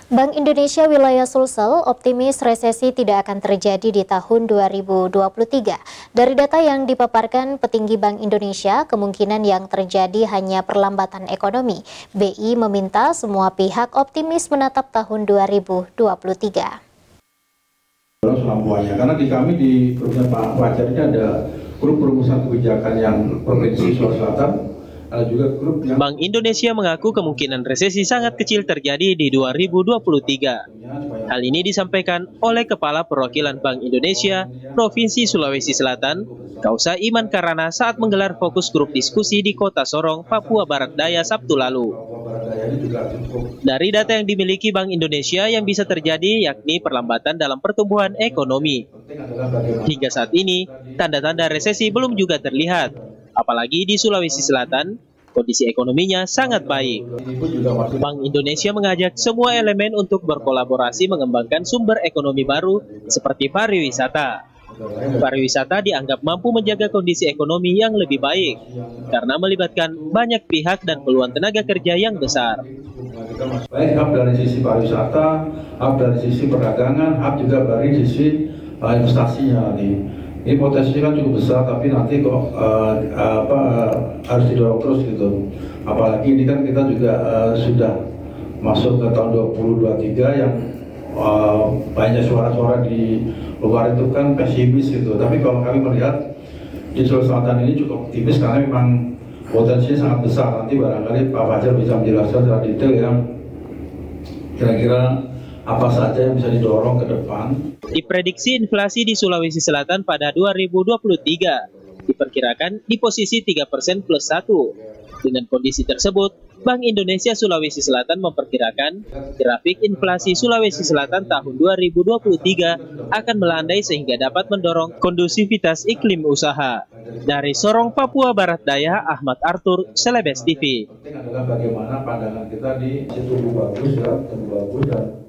Bank Indonesia Wilayah Sulsel optimis resesi tidak akan terjadi di tahun 2023. Dari data yang dipaparkan petinggi Bank Indonesia, kemungkinan yang terjadi hanya perlambatan ekonomi. BI meminta semua pihak optimis menatap tahun 2023. Selamanya, karena di kami di grupnya Pak Fajar ini ada grup perumusan kebijakan yang Provinsi Sulawesi Selatan. Juga grup yang... Bank Indonesia mengaku kemungkinan resesi sangat kecil terjadi di 2023. Hal ini disampaikan oleh Kepala Perwakilan Bank Indonesia Provinsi Sulawesi Selatan, Kausa Iman Karana saat menggelar fokus grup diskusi di Kota Sorong, Papua Barat Daya Sabtu lalu. Dari data yang dimiliki Bank Indonesia yang bisa terjadi yakni perlambatan dalam pertumbuhan ekonomi. Hingga saat ini, tanda-tanda resesi belum juga terlihat. Apalagi di Sulawesi Selatan, kondisi ekonominya sangat baik. Bank Indonesia mengajak semua elemen untuk berkolaborasi mengembangkan sumber ekonomi baru seperti pariwisata. Pariwisata dianggap mampu menjaga kondisi ekonomi yang lebih baik karena melibatkan banyak pihak dan peluang tenaga kerja yang besar. Baik hub dari sisi pariwisata, hub dari sisi perdagangan, hub juga dari sisi investasinya nanti. Ini potensinya kan cukup besar, tapi nanti kok harus didorong terus gitu. Apalagi ini kan kita juga sudah masuk ke tahun 2023 yang banyak suara-suara di luar itu kan pesimis gitu. Tapi kalau kami melihat di Sulawesi Selatan ini cukup optimis karena memang potensinya sangat besar. Nanti barangkali Pak Fajar bisa menjelaskan secara detail ya kira-kira apa saja yang bisa didorong ke depan. Diprediksi inflasi di Sulawesi Selatan pada 2023 diperkirakan di posisi 3% plus 1. Dengan kondisi tersebut, Bank Indonesia Sulawesi Selatan memperkirakan grafik inflasi Sulawesi Selatan tahun 2023 akan melandai sehingga dapat mendorong kondusivitas iklim usaha. Dari Sorong, Papua Barat Daya, Ahmad Arthur, Celebes TV. Penting adalah bagaimana pandangan kita di tumbuh bagus ya, tumbuh bagus dan